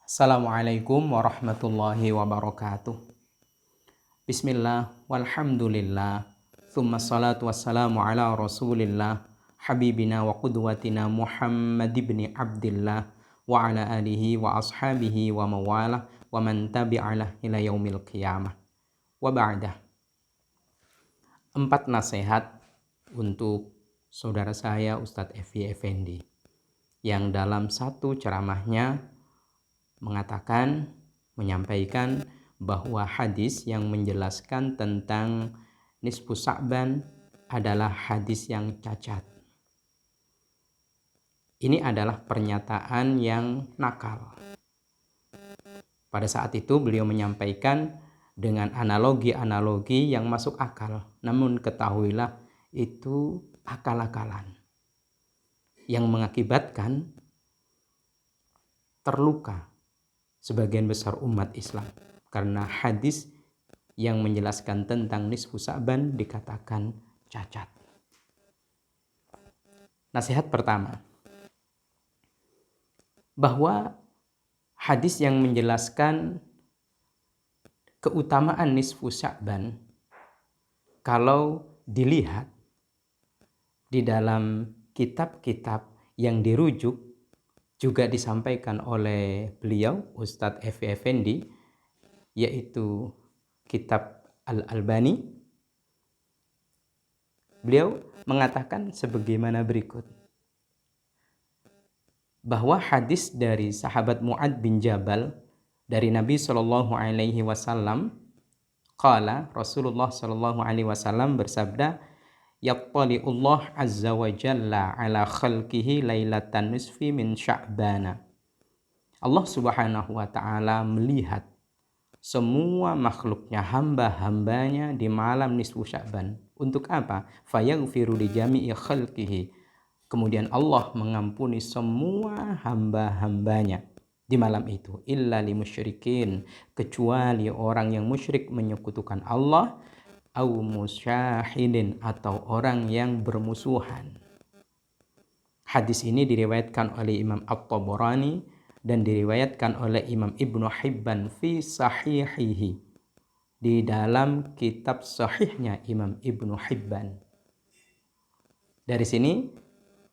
Assalamualaikum warahmatullahi wabarakatuh. Bismillah, walhamdulillah, thumma salatu wassalamu ala rasulillah, habibina wa qudwatina Muhammad ibn Abdillah, wa ala alihi wa ashabihi wa mawalah, wa man tabi'alah ila yaumil qiyamah. Wa ba'dah. 4 nasihat untuk saudara saya Ustadz Evi Effendi, yang dalam satu ceramahnya menyampaikan bahwa hadis yang menjelaskan tentang nisfu Sa'ban adalah hadis yang cacat. Ini adalah pernyataan yang nakal. Pada saat itu beliau menyampaikan dengan analogi-analogi yang masuk akal. Namun ketahuilah itu akal-akalan yang mengakibatkan terluka sebagian besar umat Islam, karena hadis yang menjelaskan tentang nisfu Sa'ban dikatakan cacat. Nasihat pertama, bahwa hadis yang menjelaskan keutamaan nisfu Sa'ban, kalau dilihat di dalam kitab-kitab yang dirujuk, juga disampaikan oleh beliau Ustadz Evi Effendi, yaitu kitab Al-Albani. Beliau mengatakan sebagaimana berikut, bahwa hadis dari sahabat Mu'ad bin Jabal dari Nabi SAW, qala, Rasulullah SAW bersabda, yattali'ullah azza wa jalla ala khalqihi lailatan nisfi min sya'bana. Allah subhanahu wa ta'ala melihat semua makhluknya, hamba-hambanya di malam nisfu Sya'ban. Untuk apa? Fayaghfiru li jami'i khalqihi. Kemudian Allah mengampuni semua hamba-hambanya di malam itu. Illa li musyrikin, kecuali orang yang musyrik menyekutukan Allah, au musyahidin, atau orang yang bermusuhan. Hadis ini diriwayatkan oleh Imam At-Tabarani dan diriwayatkan oleh Imam Ibnu Hibban fi sahihihi, di dalam kitab sahihnya Imam Ibnu Hibban. Dari sini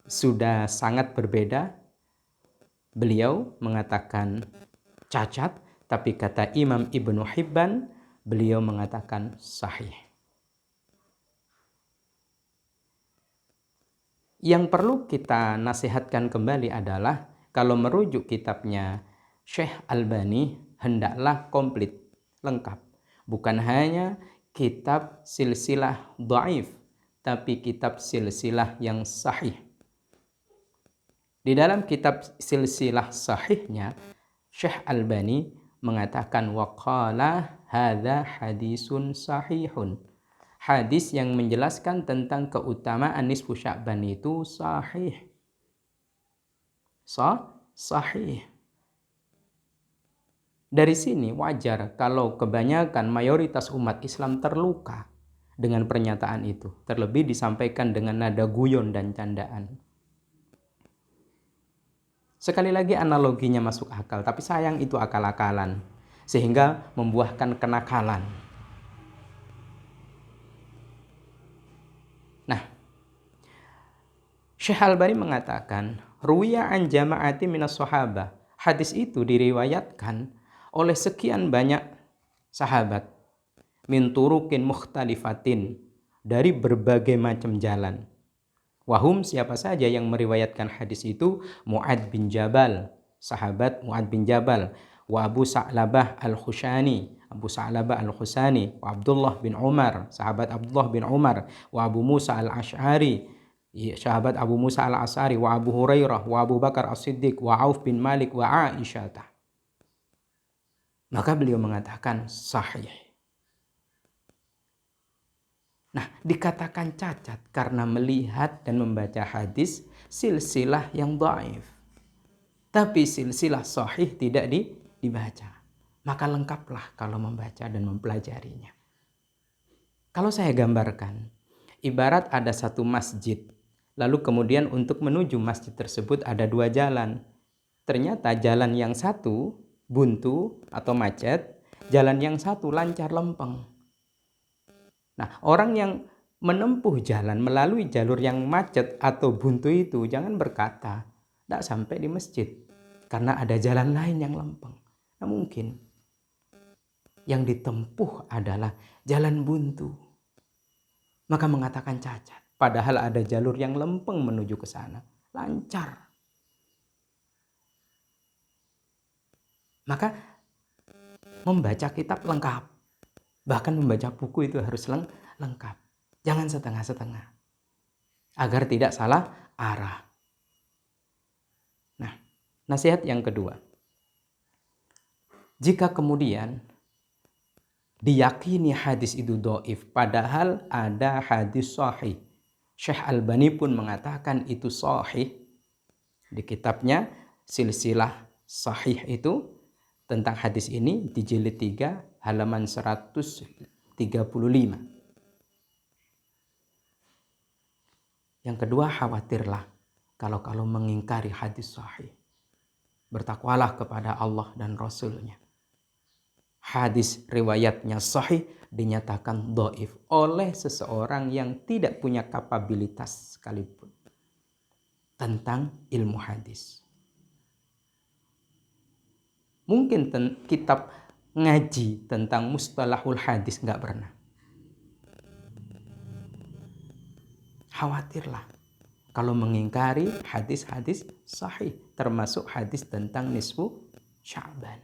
sudah sangat berbeda. Beliau mengatakan cacat, tapi kata Imam Ibnu Hibban, beliau mengatakan sahih. Yang perlu kita nasihatkan kembali adalah, kalau merujuk kitabnya Syekh Albani, hendaklah komplit, lengkap. Bukan hanya kitab silsilah dhaif, tapi kitab silsilah yang sahih. Di dalam kitab silsilah sahihnya, Syekh Albani mengatakan, waqala hadza hadisun sahihun. Hadis yang menjelaskan tentang keutamaan nisfu Sya'ban itu sahih. Sahih. Dari sini wajar kalau kebanyakan mayoritas umat Islam terluka dengan pernyataan itu. Terlebih disampaikan dengan nada guyon dan candaan. Sekali lagi analoginya masuk akal, tapi sayang itu akal-akalan, sehingga membuahkan kenakalan. Nah, Syekh Albani mengatakan, ruwiya an jama'ati minas sahabah. Hadis itu diriwayatkan oleh sekian banyak sahabat, min turukin mukhtalifatin, dari berbagai macam jalan. Wahum, siapa saja yang meriwayatkan hadis itu? Mu'ad bin Jabal, sahabat Mu'ad bin Jabal, wa Abu Sa'labah al-Khushani, Abu Sa'labah al-Khusani, wa Abdullah bin Umar, sahabat Abdullah bin Umar, wa Abu Musa al-Ash'ari, sahabat Abu Musa al-Ash'ari, wa Abu Hurairah, wa Abu Bakar as-Siddiq, wa Auf bin Malik, wa Aisyah. Maka beliau mengatakan sahih. Nah, dikatakan cacat karena melihat dan membaca hadis silsilah yang dhaif. Tapi silsilah sahih tidak dibaca. Maka lengkaplah kalau membaca dan mempelajarinya. Kalau saya gambarkan, ibarat ada satu masjid, lalu kemudian untuk menuju masjid tersebut ada 2 jalan. Ternyata jalan yang satu buntu atau macet, jalan yang satu lancar lempeng. Nah, orang yang menempuh jalan melalui jalur yang macet atau buntu itu jangan berkata, tidak sampai di masjid karena ada jalan lain yang lempeng. Nah, mungkin yang ditempuh adalah jalan buntu. Maka mengatakan cacat. Padahal ada jalur yang lempeng menuju ke sana. Lancar. Maka membaca kitab lengkap. Bahkan membaca buku itu harus lengkap. Jangan setengah-setengah. Agar tidak salah arah. Nah, nasihat yang kedua. Jika kemudian diyakini hadis itu dhaif, padahal ada hadis sahih. Syekh Albani pun mengatakan itu sahih. Di kitabnya Silsilah Sahih itu tentang hadis ini di jilid 3 halaman 135. Yang kedua, khawatirlah kalau mengingkari hadis sahih. Bertakwalah kepada Allah dan Rasulnya. Hadis riwayatnya sahih dinyatakan dhaif oleh seseorang yang tidak punya kapabilitas sekalipun tentang ilmu hadis. Mungkin kitab ngaji tentang mustalahul hadis nggak pernah. Khawatirlah kalau mengingkari hadis-hadis sahih, termasuk hadis tentang nisfu Sya'ban.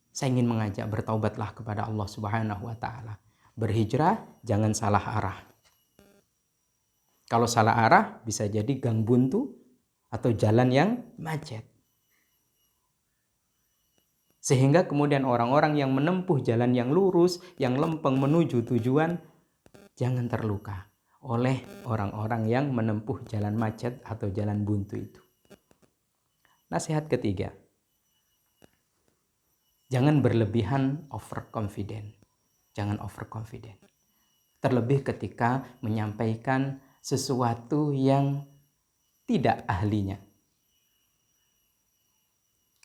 Saya ingin mengajak bertaubatlah kepada Allah Subhanahu wa taala. Berhijrah jangan salah arah. Kalau salah arah bisa jadi gang buntu atau jalan yang macet. Sehingga kemudian orang-orang yang menempuh jalan yang lurus, yang lempeng menuju tujuan, jangan terluka oleh orang-orang yang menempuh jalan macet atau jalan buntu itu. Nasihat ketiga. Jangan berlebihan overconfident. Jangan overconfident. Terlebih ketika menyampaikan sesuatu yang tidak ahlinya.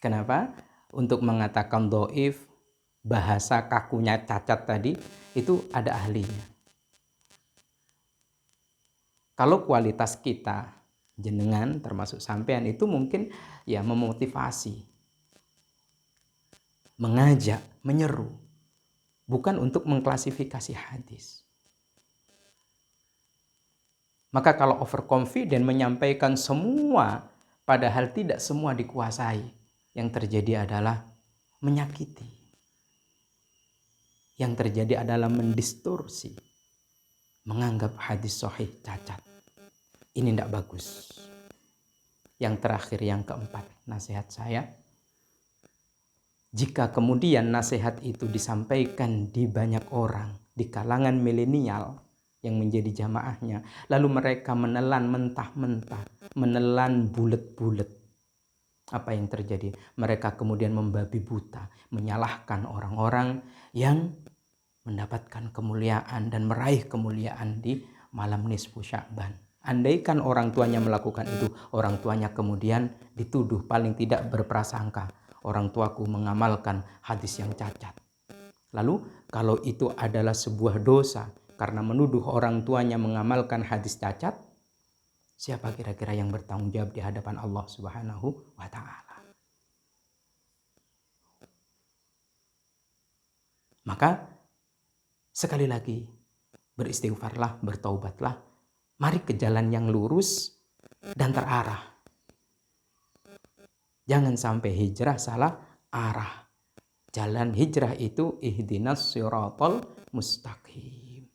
Kenapa? Untuk mengatakan dhaif, bahasa kakunya cacat tadi, itu ada ahlinya. Kalau kualitas kita, jenengan termasuk sampean itu mungkin ya memotivasi, mengajak, menyeru, bukan untuk mengklasifikasi hadis. Maka kalau overconfident menyampaikan semua, padahal tidak semua dikuasai, yang terjadi adalah menyakiti. Yang terjadi adalah mendistorsi, menganggap hadis sahih cacat. Ini tidak bagus. Yang terakhir, yang keempat, nasihat saya. Jika kemudian nasihat itu disampaikan di banyak orang, di kalangan milenial yang menjadi jamaahnya, lalu mereka menelan mentah-mentah, menelan bulet-bulet, apa yang terjadi? Mereka kemudian membabi buta, menyalahkan orang-orang yang mendapatkan kemuliaan dan meraih kemuliaan di malam nisfu Sya'ban. Andaikan orang tuanya melakukan itu, orang tuanya kemudian dituduh paling tidak berprasangka, orang tuaku mengamalkan hadis yang cacat. Lalu kalau itu adalah sebuah dosa karena menuduh orang tuanya mengamalkan hadis cacat, siapa kira-kira yang bertanggung jawab di hadapan Allah Subhanahu wa ta'ala? Maka sekali lagi beristighfarlah, bertaubatlah. Mari ke jalan yang lurus dan terarah. Jangan sampai hijrah salah arah. Jalan hijrah itu ihdinas siratal mustaqim.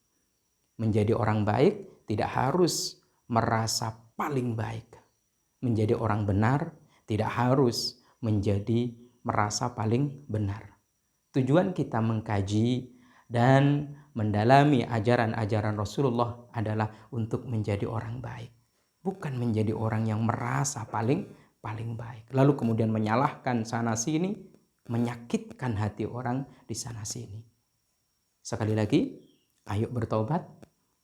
Menjadi orang baik tidak harus merasa paling baik. Menjadi orang benar tidak harus menjadi merasa paling benar. Tujuan kita mengkaji dan mendalami ajaran-ajaran Rasulullah adalah untuk menjadi orang baik. Bukan menjadi orang yang merasa paling baik. Lalu kemudian menyalahkan sana sini, menyakitkan hati orang di sana sini. Sekali lagi, ayo bertaubat,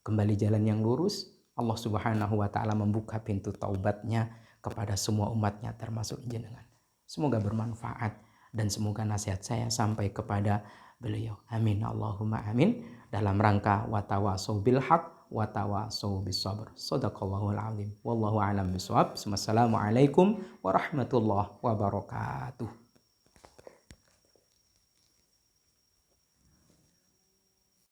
kembali jalan yang lurus. Allah Subhanahu wa ta'ala membuka pintu taubatnya kepada semua umatnya termasuk jenengan. Semoga bermanfaat dan semoga nasihat saya sampai kepada beliau. Amin Allahumma amin. Dalam rangka watawasau bil haq watawasau bis sabr. Shadaqallahul azim. Wallahu a'lam bishawab. Wassalamualaikum warahmatullahi wabarakatuh.